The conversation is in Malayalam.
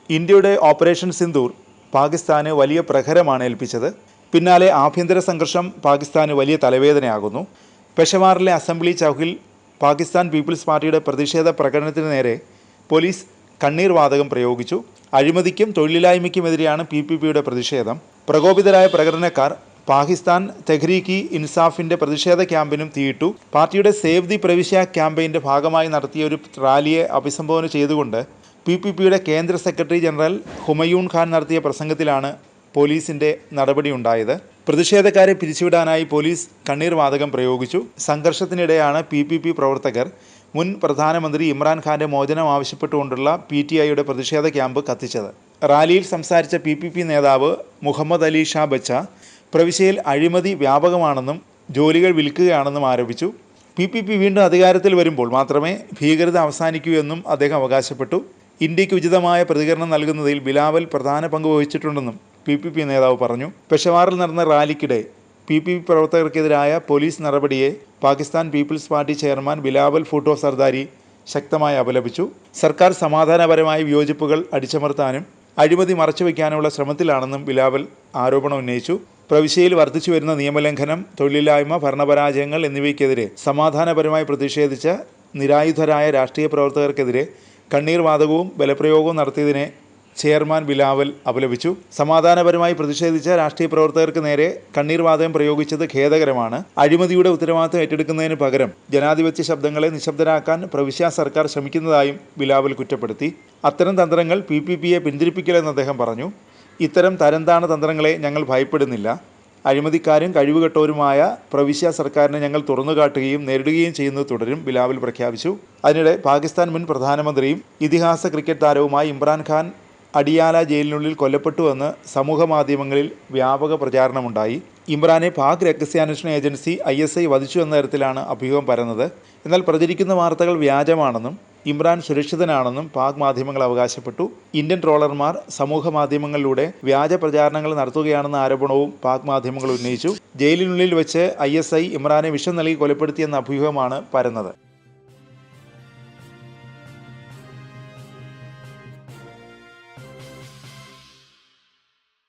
ഇന്ത്യയുടെ ഓപ്പറേഷൻ സിന്ദൂർ പാകിസ്ഥാന് വലിയ പ്രഹരമാണ് ഏൽപ്പിച്ചത്. പിന്നാലെ ആഭ്യന്തര സംഘർഷം പാകിസ്ഥാന് വലിയ തലവേദനയാകുന്നു. പെഷവാറിലെ അസംബ്ലി ചൗക്കിൽ പാകിസ്ഥാൻ പീപ്പിൾസ് പാർട്ടിയുടെ പ്രതിഷേധ പ്രകടനത്തിന് നേരെ പോലീസ് കണ്ണീർ വാതകം പ്രയോഗിച്ചു. അഴിമതിക്കും തൊഴിലില്ലായ്മയ്ക്കുമെതിരെയാണ് PPPയുടെ പ്രതിഷേധം. പ്രകോപിതരായ പ്രകടനക്കാർ പാകിസ്ഥാൻ തെഹ്രീക്ക് ഇൻസാഫിൻ്റെ പ്രതിഷേധ ക്യാമ്പിനും തീയിട്ടു. പാർട്ടിയുടെ സേവ് ദി പ്രവിശ്യ ക്യാമ്പയിൻ്റെ ഭാഗമായി നടത്തിയ ഒരു റാലിയെ അഭിസംബോധന ചെയ്തുകൊണ്ട് PPPയുടെ കേന്ദ്ര സെക്രട്ടറി ജനറൽ ഹുമയൂൺ ഖാൻ നടത്തിയ പ്രസംഗത്തിലാണ് പോലീസിൻ്റെ നടപടിയുണ്ടായത്. പ്രതിഷേധക്കാരെ പിരിച്ചുവിടാനായി പോലീസ് കണ്ണീർ വാതകം പ്രയോഗിച്ചു. സംഘർഷത്തിനിടെയാണ് PPP പ്രവർത്തകർ മുൻ പ്രധാനമന്ത്രി ഇമ്രാൻഖാൻ്റെ മോചനം ആവശ്യപ്പെട്ടുകൊണ്ടുള്ള PTIയുടെ പ്രതിഷേധ ക്യാമ്പ് കത്തിച്ചത്. റാലിയിൽ സംസാരിച്ച PPP നേതാവ് മുഹമ്മദ് അലി ഷാ ബച്ച പ്രവിശ്യയിൽ അഴിമതി വ്യാപകമാണെന്നും ജോലികൾ വിൽക്കുകയാണെന്നും ആരോപിച്ചു. PPP വീണ്ടും അധികാരത്തിൽ വരുമ്പോൾ മാത്രമേ ഭീകരത അവസാനിക്കൂ എന്നും അദ്ദേഹം അവകാശപ്പെട്ടു. ഇന്ത്യക്ക് ഉചിതമായ പ്രതികരണം നൽകുന്നതിൽ ബിലാവൽ പ്രധാന പങ്ക് വഹിച്ചിട്ടുണ്ടെന്നും PPP നേതാവ് പറഞ്ഞു. പെഷവാറിൽ നടന്ന റാലിക്കിടെ PPP പ്രവർത്തകർക്കെതിരായ പോലീസ് നടപടിയെ Pakistan Peoples Party chairman Bilawal Bhutto Zardari ശക്തമായി അപലപിച്ചു. സർക്കാർ സമാധാനപരമായ വിയോജിപ്പുകൾ അടിച്ചമർത്താനും അഴിമതി മറച്ചുവെക്കാനുള്ള ശ്രമത്തിലാണെന്നും ബിലാവൽ ആരോപണം ഉന്നയിച്ചു. പ്രവിശ്യയിൽ വർദ്ധിച്ചു വരുന്ന നിയമലംഘനം, തൊഴിലില്ലായ്മ, ഭരണപരാജയങ്ങൾ എന്നിവയ്ക്കെതിരെ സമാധാനപരമായി പ്രതിഷേധിച്ച നിരായുധരായ രാഷ്ട്രീയ പ്രവർത്തകർക്കെതിരെ കണ്ണീർ വാതകവും ബലപ്രയോഗവും നടത്തിയതിനെ ചെയർമാൻ ബിലാവൽ അപലപിച്ചു. സമാധാനപരമായി പ്രതിഷേധിച്ച രാഷ്ട്രീയ പ്രവർത്തകർക്ക് നേരെ കണ്ണീർ വാതകം പ്രയോഗിച്ചത് ഖേദകരമാണ്. അഴിമതിയുടെ ഉത്തരവാദിത്തം ഏറ്റെടുക്കുന്നതിന് പകരം ജനാധിപത്യ ശബ്ദങ്ങളെ നിശബ്ദരാക്കാൻ പ്രവിശ്യ സർക്കാർ ശ്രമിക്കുന്നതായും ബിലാവൽ കുറ്റപ്പെടുത്തി. അത്തരം തന്ത്രങ്ങൾ PPPയെ പിന്തിരിപ്പിക്കലെന്ന് അദ്ദേഹം പറഞ്ഞു. ഇത്തരം തരംതാണ തന്ത്രങ്ങളെ ഞങ്ങൾ ഭയപ്പെടുന്നില്ല. അഴിമതിക്കാരും കഴിവുകെട്ടവരുമായ പ്രവിശ്യ സർക്കാരിനെ ഞങ്ങൾ തുറന്നുകാട്ടുകയും നേരിടുകയും ചെയ്യുന്നത് തുടരും, ബിലാവൽ പ്രഖ്യാപിച്ചു. അതിനിടെ പാകിസ്ഥാൻ മുൻ പ്രധാനമന്ത്രിയും ഇതിഹാസ ക്രിക്കറ്റ് താരവുമായി ഇമ്രാൻഖാൻ അഡിയാല ജയിലിനുള്ളിൽ കൊല്ലപ്പെട്ടുവെന്ന് സമൂഹ മാധ്യമങ്ങളിൽ വ്യാപക പ്രചാരണമുണ്ടായി. ഇമ്രാനെ പാക് രഹസ്യാന്വേഷണ ഏജൻസി ISI വധിച്ചു എന്ന തരത്തിലാണ് അഭ്യൂഹം പരന്നത്. എന്നാൽ പ്രചരിക്കുന്ന വാർത്തകൾ വ്യാജമാണെന്നും ഇമ്രാൻ സുരക്ഷിതനാണെന്നും പാക് മാധ്യമങ്ങൾ അവകാശപ്പെട്ടു. ഇന്ത്യൻ ട്രോളർമാർ സമൂഹ മാധ്യമങ്ങളിലൂടെ വ്യാജ പ്രചാരണങ്ങൾ നടത്തുകയാണെന്ന ആരോപണവും പാക് മാധ്യമങ്ങൾ ഉന്നയിച്ചു. ജയിലിനുള്ളിൽ വെച്ച് ISI ഇമ്രാനെ വിഷം നൽകി കൊലപ്പെടുത്തിയെന്ന അഭ്യൂഹമാണ് പരന്നത്.